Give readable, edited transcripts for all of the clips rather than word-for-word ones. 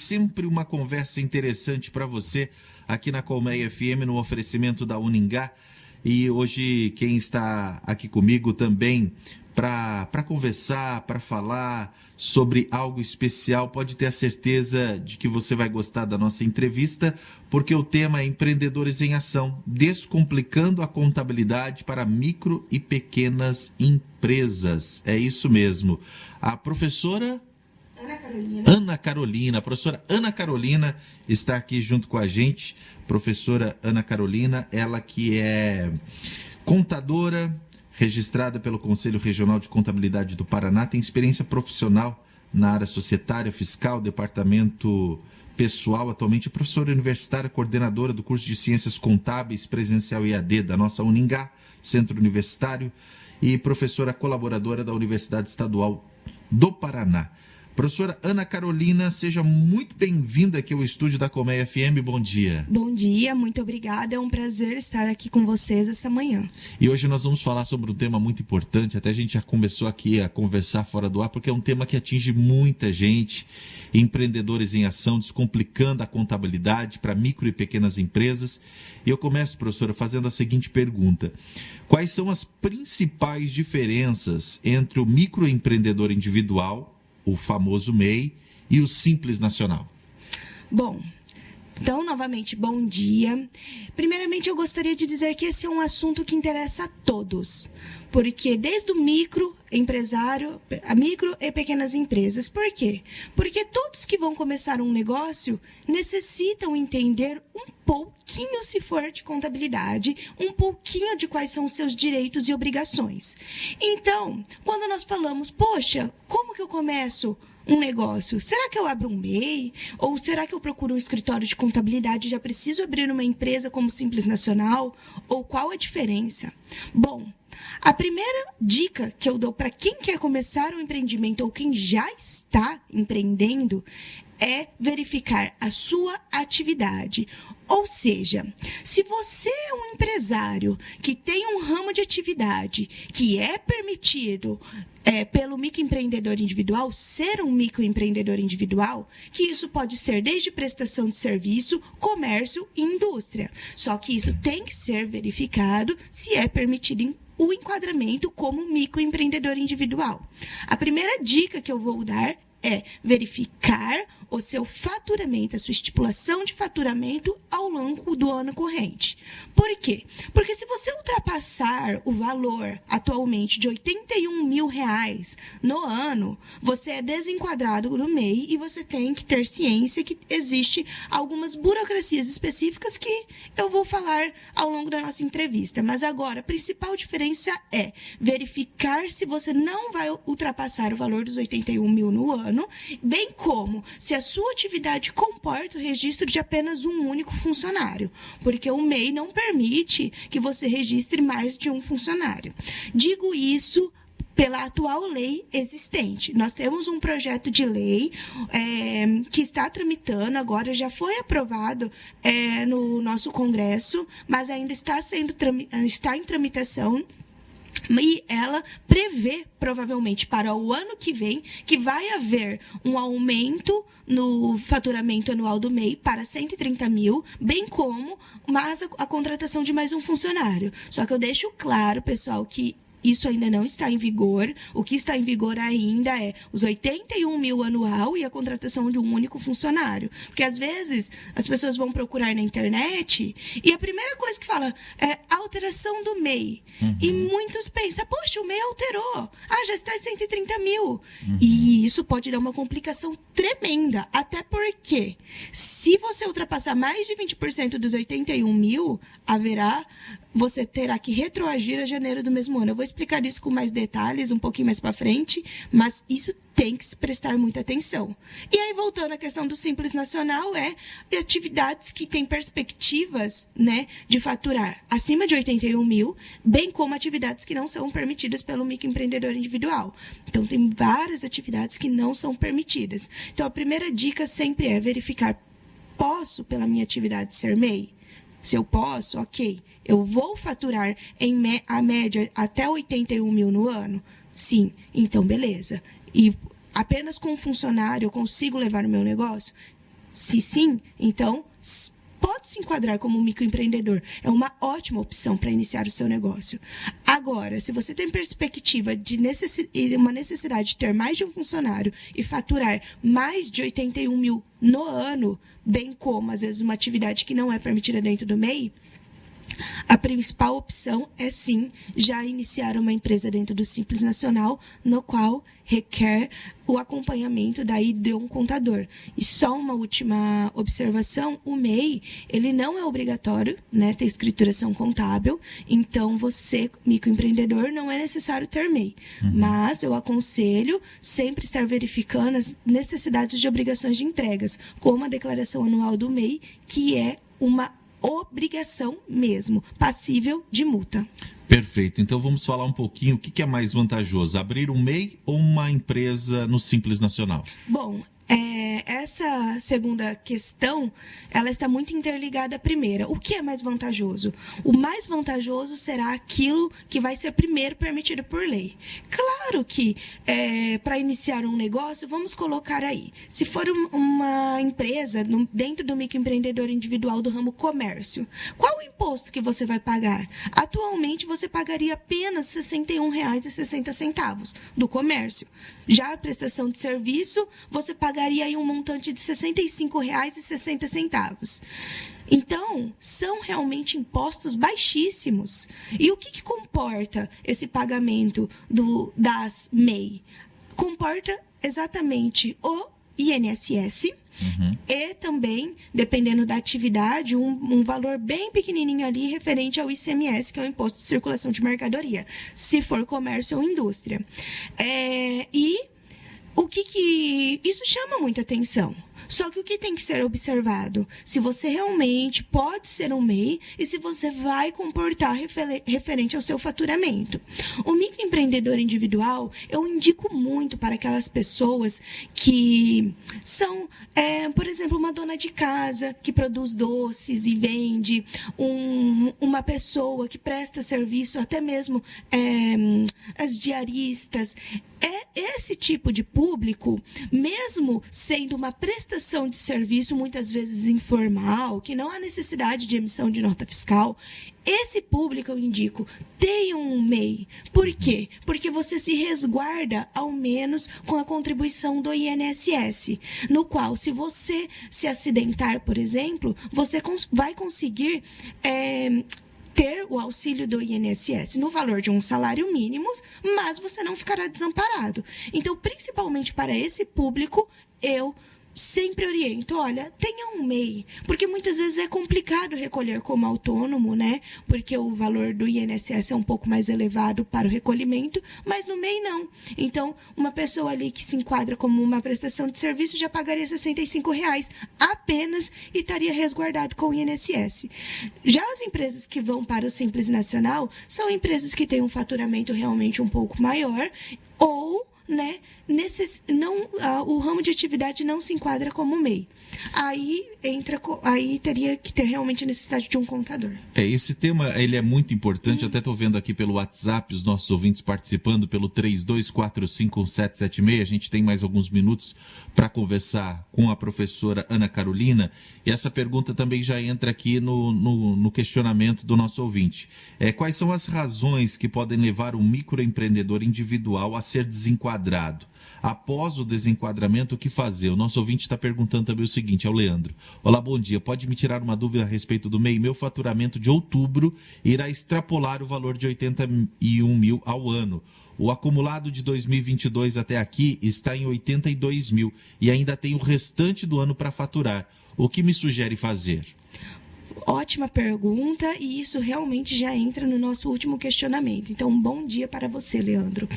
sempre uma conversa interessante para você aqui na Colmeia FM, no oferecimento da Uningá. E hoje quem está aqui comigo também para conversar, para falar sobre algo especial, pode ter a certeza de que você vai gostar da nossa entrevista, porque o tema é Empreendedores em Ação, descomplicando a contabilidade para micro e pequenas empresas. É isso mesmo. A professora a professora Ana Carolina está aqui junto com a gente. Professora Ana Carolina, ela que é contadora, registrada pelo Conselho Regional de Contabilidade do Paraná, tem experiência profissional na área societária, fiscal, departamento pessoal, atualmente é professora universitária, coordenadora do curso de Ciências Contábeis Presencial EAD da nossa Uningá, Centro Universitário, e professora colaboradora da Universidade Estadual do Paraná. Professora Ana Carolina, seja muito bem-vinda aqui ao estúdio da Colmeia FM. Bom dia. Bom dia, muito obrigada. É um prazer estar aqui com vocês essa manhã. E hoje nós vamos falar sobre um tema muito importante. Até a gente já começou aqui a conversar fora do ar, porque é um tema que atinge muita gente. Empreendedores em ação, descomplicando a contabilidade para micro e pequenas empresas. E eu começo, professora, fazendo a seguinte pergunta. Quais são as principais diferenças entre o microempreendedor individual, o famoso MEI, e o Simples Nacional? Bom, então, novamente, bom dia. Primeiramente, eu gostaria de dizer que esse é um assunto que interessa a todos, porque desde o microempresário, a micro e pequenas empresas. Por quê? Porque todos que vão começar um negócio necessitam entender um pouquinho, se for de contabilidade, um pouquinho de quais são os seus direitos e obrigações. Então, quando nós falamos, poxa, como que eu começo um negócio? Será que eu abro um MEI? Ou será que eu procuro um escritório de contabilidade e já preciso abrir uma empresa como Simples Nacional? Ou qual a diferença? Bom, a primeira dica que eu dou para quem quer começar um empreendimento ou quem já está empreendendo é verificar a sua atividade. Ou seja, se você é um empresário que tem um ramo de atividade que é permitido pelo microempreendedor individual, ser um microempreendedor individual, que isso pode ser desde prestação de serviço, comércio e indústria. Só que isso tem que ser verificado se é permitido o enquadramento como microempreendedor individual. A primeira dica que eu vou dar é verificar o seu faturamento, a sua estipulação de faturamento ao longo do ano corrente. Por quê? Porque se você ultrapassar o valor atualmente de R$81 mil no ano, você é desenquadrado no MEI e você tem que ter ciência que existe algumas burocracias específicas que eu vou falar ao longo da nossa entrevista. Mas agora, a principal diferença é verificar se você não vai ultrapassar o valor dos 81 mil no ano, bem como se a sua atividade comporta o registro de apenas um único funcionário, porque o MEI não permite que você registre mais de um funcionário. Digo isso pela atual lei existente. Nós temos um projeto de lei que está tramitando, agora já foi aprovado no nosso Congresso, mas ainda está em tramitação. E ela prevê, provavelmente, para o ano que vem, que vai haver um aumento no faturamento anual do MEI para 130 mil, bem como a contratação de mais um funcionário. Só que eu deixo claro, pessoal, que isso ainda não está em vigor. O que está em vigor ainda é os 81 mil anual e a contratação de um único funcionário. Porque, às vezes, as pessoas vão procurar na internet e a primeira coisa que fala é alteração do MEI. Uhum. E muitos pensam, poxa, o MEI alterou. Já está em 130 mil. Uhum. E isso pode dar uma complicação tremenda. Até porque, se você ultrapassar mais de 20% dos 81 mil, você terá que retroagir a janeiro do mesmo ano. Eu vou explicar isso com mais detalhes um pouquinho mais para frente, mas isso tem que se prestar muita atenção. E aí, voltando à questão do Simples Nacional, atividades que têm perspectivas, né, de faturar acima de 81 mil, bem como atividades que não são permitidas pelo microempreendedor individual. Então, tem várias atividades que não são permitidas. Então, a primeira dica sempre é verificar, posso, pela minha atividade, ser MEI? Se eu posso, ok. Eu vou faturar a média até 81 mil no ano? Sim, então beleza. E apenas com um funcionário eu consigo levar o meu negócio? Se sim, então pode se enquadrar como um microempreendedor. É uma ótima opção para iniciar o seu negócio. Agora, se você tem perspectiva de uma necessidade de ter mais de um funcionário e faturar mais de 81 mil no ano, bem como, às vezes, uma atividade que não é permitida dentro do MEI, a principal opção é, sim, já iniciar uma empresa dentro do Simples Nacional, no qual requer o acompanhamento daí de um contador. E só uma última observação, o MEI, ele não é obrigatório, né, ter escrituração contábil, então você, microempreendedor, não é necessário ter MEI. Mas eu aconselho sempre estar verificando as necessidades de obrigações de entregas, como a declaração anual do MEI, que é uma obrigação mesmo, passível de multa. Perfeito. Então vamos falar um pouquinho o que é mais vantajoso, abrir um MEI ou uma empresa no Simples Nacional? Bom, essa segunda questão, ela está muito interligada à primeira. O que é mais vantajoso? O mais vantajoso será aquilo que vai ser primeiro permitido por lei. Claro que, para iniciar um negócio, vamos colocar aí, se for uma empresa dentro do microempreendedor individual do ramo comércio, qual o imposto que você vai pagar? Atualmente, você pagaria apenas R$ 61,60 do comércio. Já a prestação de serviço, você pagaria aí um montante de R$ 65,60. Então, são realmente impostos baixíssimos. E o que comporta esse pagamento das MEI? Comporta exatamente o INSS e também, dependendo da atividade, um valor bem pequenininho ali referente ao ICMS, que é o Imposto de Circulação de Mercadoria, se for comércio ou indústria. E o que isso chama muita atenção. Só que o que tem que ser observado? Se você realmente pode ser um MEI e se você vai comportar referente ao seu faturamento. O microempreendedor individual, eu indico muito para aquelas pessoas que são, por exemplo, uma dona de casa que produz doces e vende, uma pessoa que presta serviço, até mesmo as diaristas. Esse tipo de público, mesmo sendo uma prestação de serviço muitas vezes informal, que não há necessidade de emissão de nota fiscal, esse público eu indico, tenha um MEI. Por quê? Porque você se resguarda, ao menos, com a contribuição do INSS, no qual, se você se acidentar, por exemplo, você vai conseguir ter o auxílio do INSS no valor de um salário mínimo, mas você não ficará desamparado. Então, principalmente para esse público, eu sempre oriento, olha, tenha um MEI, porque muitas vezes é complicado recolher como autônomo, né? Porque o valor do INSS é um pouco mais elevado para o recolhimento, mas no MEI não. Então, uma pessoa ali que se enquadra como uma prestação de serviço já pagaria R$ 65 apenas e estaria resguardado com o INSS. Já as empresas que vão para o Simples Nacional são empresas que têm um faturamento realmente um pouco maior ou, né, o ramo de atividade não se enquadra como MEI. Aí teria que ter realmente a necessidade de um contador. Esse tema ele é muito importante. Eu até estou vendo aqui pelo WhatsApp os nossos ouvintes participando pelo 32451776. A gente tem mais alguns minutos para conversar com a professora Ana Carolina. E essa pergunta também já entra aqui no questionamento do nosso ouvinte. Quais são as razões que podem levar um microempreendedor individual a ser desenquadrado? Após o desenquadramento, o que fazer? O nosso ouvinte está perguntando também o seguinte, é o Leandro. Olá, bom dia. Pode me tirar uma dúvida a respeito do MEI? Meu faturamento de outubro irá extrapolar o valor de 81 mil ao ano. O acumulado de 2022 até aqui está em 82 mil e ainda tem o restante do ano para faturar. O que me sugere fazer? Ótima pergunta, e isso realmente já entra no nosso último questionamento. Então, um bom dia para você, Leandro.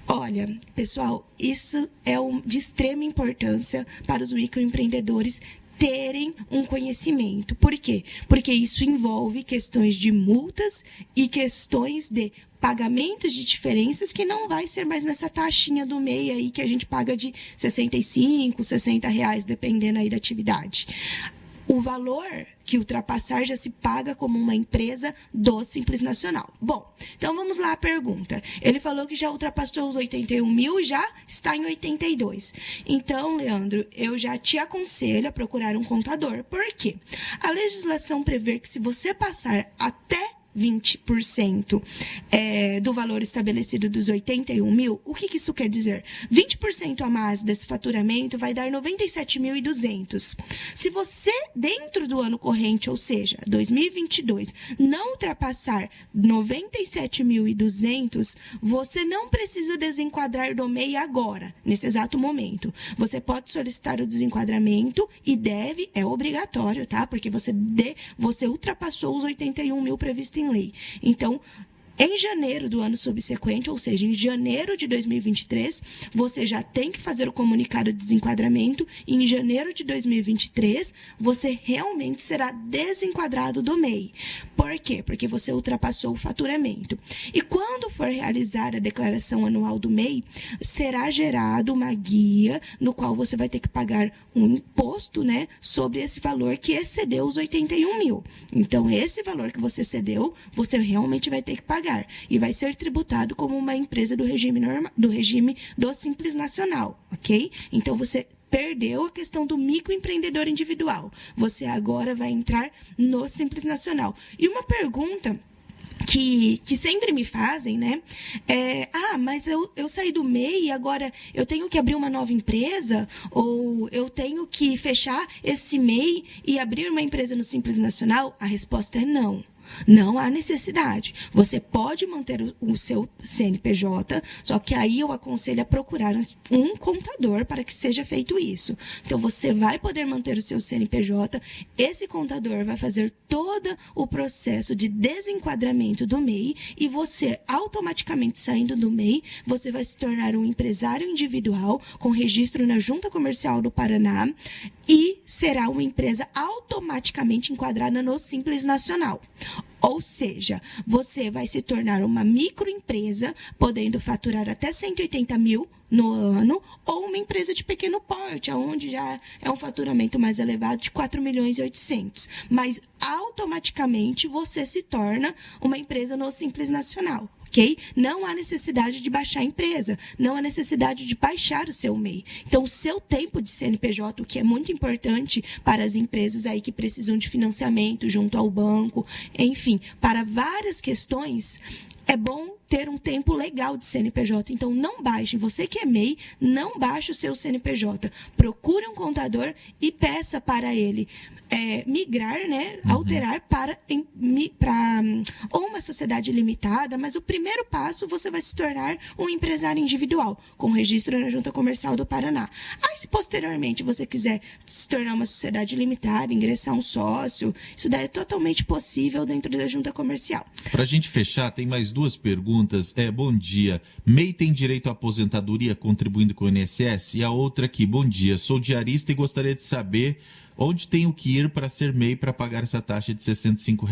Olha, pessoal, isso é de extrema importância para os microempreendedores terem um conhecimento. Por quê? Porque isso envolve questões de multas e questões de pagamentos de diferenças que não vai ser mais nessa taxinha do MEI aí que a gente paga de R$ 65, R$ 60, dependendo aí da atividade. o valor que ultrapassar já se paga como uma empresa do Simples Nacional. Bom, então vamos lá a pergunta. Ele falou que já ultrapassou os 81 mil e já está em 82. Então, Leandro, eu já te aconselho a procurar um contador. Por quê? A legislação prevê que se você passar até 20% do valor estabelecido dos 81 mil, o que isso quer dizer? 20% a mais desse faturamento vai dar 97.200. Se você, dentro do ano corrente, ou seja, 2022, não ultrapassar 97.200, você não precisa desenquadrar do MEI agora, nesse exato momento. Você pode solicitar o desenquadramento e deve, é obrigatório, tá? Porque você ultrapassou os 81 mil previstos em lei. Então, em janeiro do ano subsequente, ou seja, em janeiro de 2023, você já tem que fazer o comunicado de desenquadramento e em janeiro de 2023, você realmente será desenquadrado do MEI. Por quê? Porque você ultrapassou o faturamento. E quando for realizar a declaração anual do MEI, será gerado uma guia no qual você vai ter que pagar um imposto, né, sobre esse valor que excedeu os 81 mil. Então, esse valor que você cedeu, você realmente vai ter que pagar. E vai ser tributado como uma empresa do regime do Simples Nacional, ok? Então, você perdeu a questão do microempreendedor individual. Você agora vai entrar no Simples Nacional. E uma pergunta que sempre me fazem, né? Mas eu saí do MEI e agora eu tenho que abrir uma nova empresa? Ou eu tenho que fechar esse MEI e abrir uma empresa no Simples Nacional? A resposta é não. Não há necessidade. Você pode manter o seu CNPJ, só que aí eu aconselho a procurar um contador para que seja feito isso. Então, você vai poder manter o seu CNPJ, esse contador vai fazer todo o processo de desenquadramento do MEI e você, automaticamente saindo do MEI, você vai se tornar um empresário individual com registro na Junta Comercial do Paraná e será uma empresa automaticamente enquadrada no Simples Nacional. Ou seja, você vai se tornar uma microempresa, podendo faturar até 180 mil no ano, ou uma empresa de pequeno porte, onde já é um faturamento mais elevado de 4 milhões e 800. Mas, automaticamente, você se torna uma empresa no Simples Nacional. Okay? Não há necessidade de baixar a empresa, não há necessidade de baixar o seu MEI. Então, o seu tempo de CNPJ, o que é muito importante para as empresas aí que precisam de financiamento junto ao banco, enfim, para várias questões, é bom ter um tempo legal de CNPJ. Então, não baixe. Você que é MEI, não baixe o seu CNPJ. Procure um contador e peça para ele migrar, né, alterar para ou uma sociedade limitada, mas o primeiro passo você vai se tornar um empresário individual, com registro na Junta Comercial do Paraná. Aí, se posteriormente você quiser se tornar uma sociedade limitada, ingressar um sócio, isso daí é totalmente possível dentro da Junta Comercial. Para a gente fechar, tem mais duas perguntas. Bom dia. MEI tem direito à aposentadoria contribuindo com o INSS? E a outra aqui, bom dia. Sou diarista e gostaria de saber onde tenho que ir para ser MEI para pagar essa taxa de R$ 65?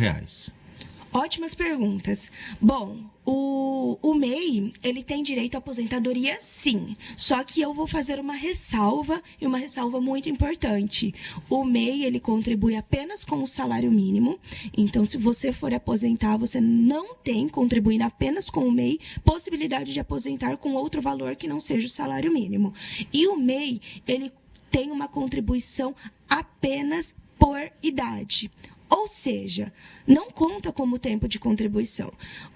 Ótimas perguntas. Bom, o MEI, ele tem direito à aposentadoria, sim. Só que eu vou fazer uma ressalva, e uma ressalva muito importante. O MEI, ele contribui apenas com o salário mínimo. Então, se você for aposentar, você não tem, contribuindo apenas com o MEI, possibilidade de aposentar com outro valor que não seja o salário mínimo. E o MEI, ele tem uma contribuição apenas por idade. Ou seja, não conta como tempo de contribuição.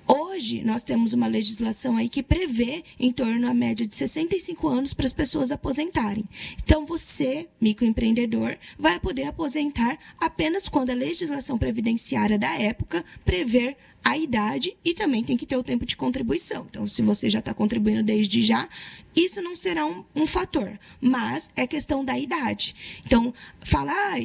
Hoje, nós temos uma legislação aí que prevê em torno a média de 65 anos para as pessoas aposentarem. Então, você, microempreendedor, vai poder aposentar apenas quando a legislação previdenciária da época prever a idade e também tem que ter o tempo de contribuição. Então, se você já está contribuindo desde já, isso não será um fator, mas é questão da idade. Então, falar,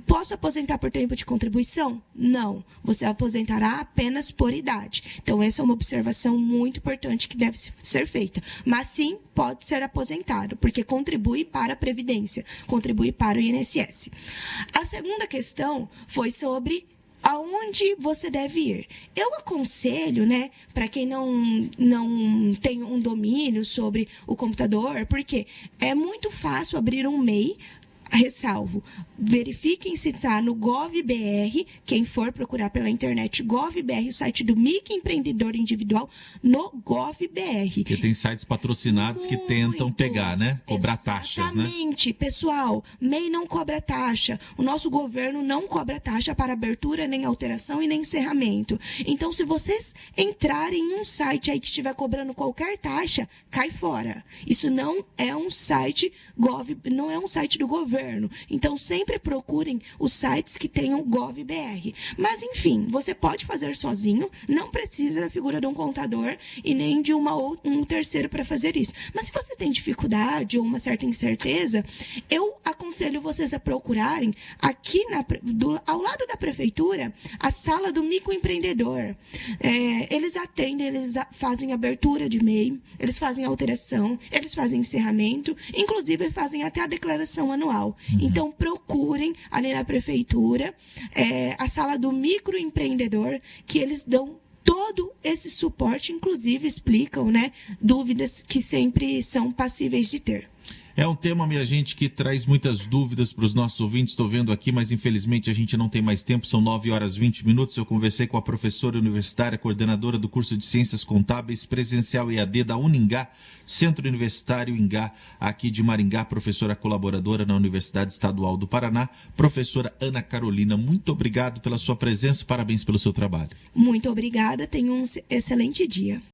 posso aposentar por tempo de contribuição? Não, você aposentará apenas por idade. Então, essa é uma observação muito importante que deve ser feita. Mas, sim, pode ser aposentado, porque contribui para a Previdência, contribui para o INSS. A segunda questão foi sobre aonde você deve ir. Eu aconselho, né, para quem não tem um domínio sobre o computador, porque é muito fácil abrir um MEI ressalvo, verifiquem se está no GovBR, quem for procurar pela internet GovBR, o site do microempreendedor individual no GovBR. Porque tem sites patrocinados que tentam pegar, né? Cobrar taxas, né? Exatamente. Pessoal, MEI não cobra taxa. O nosso governo não cobra taxa para abertura, nem alteração e nem encerramento. Então, se vocês entrarem em um site aí que estiver cobrando qualquer taxa, cai fora. Isso não é um site não é um site do governo. Então, sempre procurem os sites que tenham GovBR. Mas, enfim, você pode fazer sozinho, não precisa da figura de um contador e nem de um terceiro para fazer isso. Mas se você tem dificuldade ou uma certa incerteza, eu aconselho vocês a procurarem aqui ao lado da prefeitura, a sala do microempreendedor. Eles atendem, eles fazem abertura de MEI, eles fazem alteração, eles fazem encerramento, inclusive fazem até a declaração anual. Então, procurem ali na prefeitura a sala do microempreendedor, que eles dão todo esse suporte, inclusive explicam, né, dúvidas que sempre são passíveis de ter. É um tema, minha gente, que traz muitas dúvidas para os nossos ouvintes. Estou vendo aqui, mas infelizmente a gente não tem mais tempo. São 9h20. Eu conversei com a professora universitária, coordenadora do curso de Ciências Contábeis, presencial EAD da Uningá, Centro Universitário Ingá, aqui de Maringá, professora colaboradora na Universidade Estadual do Paraná, professora Ana Carolina. Muito obrigado pela sua presença, parabéns pelo seu trabalho. Muito obrigada, tenha um excelente dia.